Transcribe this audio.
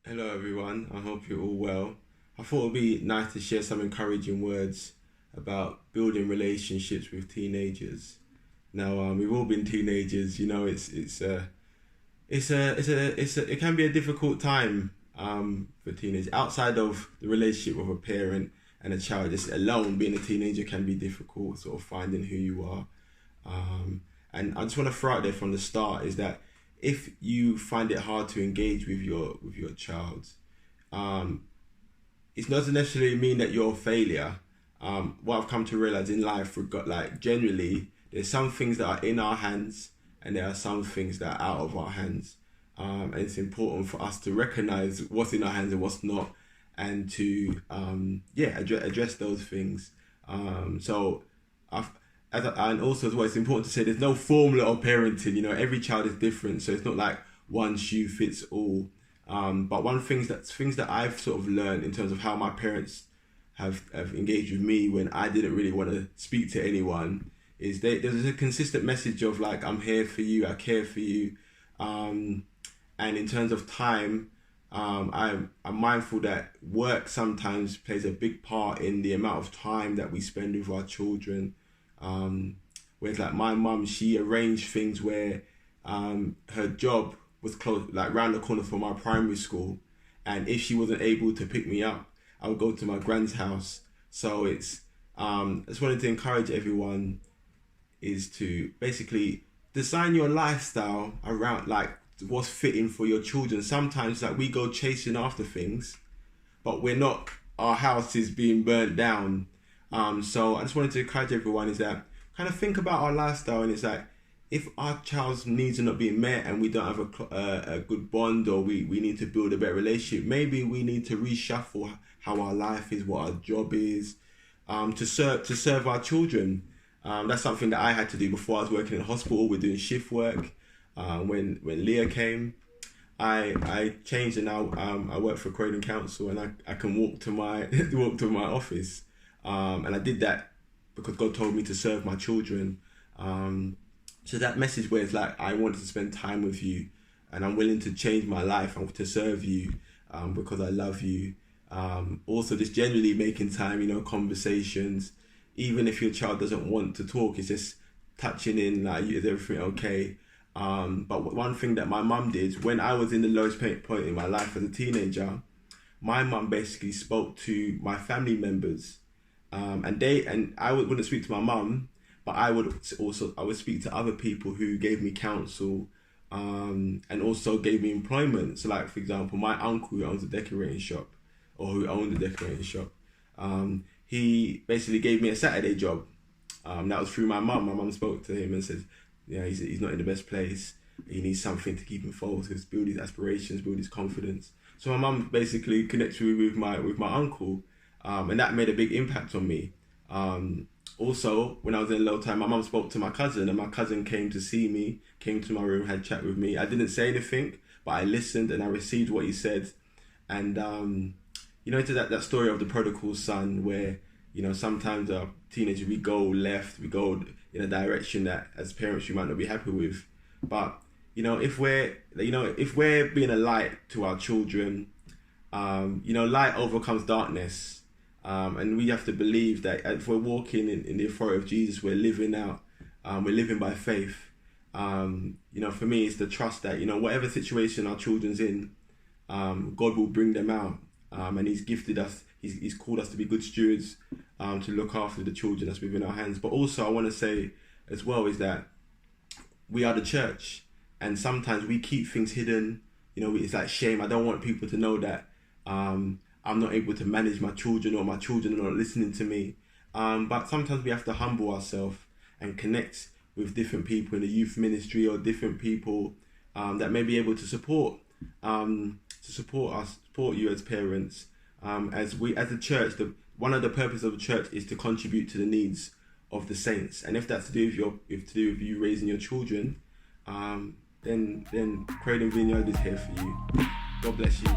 Hello everyone, I hope you're all well. I thought it would be nice to share some encouraging words about building relationships with teenagers. Now, we've all been teenagers, it can be a difficult time for teenagers. Outside of the relationship with a parent and a child, just alone being a teenager can be difficult, sort of finding who you are. And I just want to throw out there from the start is that if you find it hard to engage with your child, it doesn't necessarily mean that you're a failure. What I've come to realize in life, generally, there's some things that are in our hands and there are some things that are out of our hands. And it's important for us to recognize what's in our hands and what's not, and to address those things. So I've and also as well, it's important to say there's no formula of parenting. Every child is different, so it's not like one shoe fits all. But things that I've sort of learned in terms of how my parents have engaged with me when I didn't really want to speak to anyone is there's a consistent message of like, I'm here for you, I care for you. And in terms of time, I'm mindful that work sometimes plays a big part in the amount of time that we spend with our children. Whereas like my mum, she arranged things where her job was close, like round the corner from our primary school, and if she wasn't able to pick me up, I would go to my grand's house. So it's I just wanted to encourage everyone is to basically design your lifestyle around like what's fitting for your children. Sometimes like we go chasing after things, but our house is being burnt down. So I just wanted to encourage everyone is that kind of think about our lifestyle, and it's like if our child's needs are not being met and we don't have a good bond, or we need to build a better relationship, maybe we need to reshuffle how our life is, what our job is, to serve our children. That's something that I had to do before I was working in a hospital. We're doing shift work. When Leah came, I changed, and now I work for Croydon Council, and I can walk to my office. And I did that because God told me to serve my children. So that message where it's like, I wanted to spend time with you and I'm willing to change my life and to serve you because I love you. Also just generally making time, conversations, even if your child doesn't want to talk, it's just touching in, like, is everything okay? But one thing that my mum did when I was in the lowest point in my life as a teenager, my mum basically spoke to my family members. And I wouldn't speak to my mum, but I would speak to other people who gave me counsel, and also gave me employment. So like, for example, my uncle who owns a decorating shop, or who owned a decorating shop, he basically gave me a Saturday job. That was through my mum. My mum spoke to him and said, he's not in the best place. He needs something to keep him focused, build his aspirations, build his confidence. So my mum basically connected me with my uncle. And that made a big impact on me. Also, when I was in a low time, my mum spoke to my cousin, and my cousin came to see me, came to my room, had a chat with me. I didn't say anything, but I listened and I received what he said. And, to that story of the prodigal son where, sometimes our teenagers, we go left, we go in a direction that as parents we might not be happy with. But, if we're being a light to our children, light overcomes darkness. And we have to believe that if we're walking in the authority of Jesus, we're living out, we're living by faith. For me, it's the trust that, whatever situation our children's in, God will bring them out. And he's gifted us, he's called us to be good stewards, to look after the children that's within our hands. But also I want to say as well is that we are the church, and sometimes we keep things hidden. It's like shame. I don't want people to know that, I'm not able to manage my children, or my children are not listening to me. But sometimes we have to humble ourselves and connect with different people in the youth ministry, or different people that may be able to support you as parents. As a church, one of the purposes of the church is to contribute to the needs of the saints. And if that's to do with you raising your children, then Croydon Vineyard is here for you. God bless you.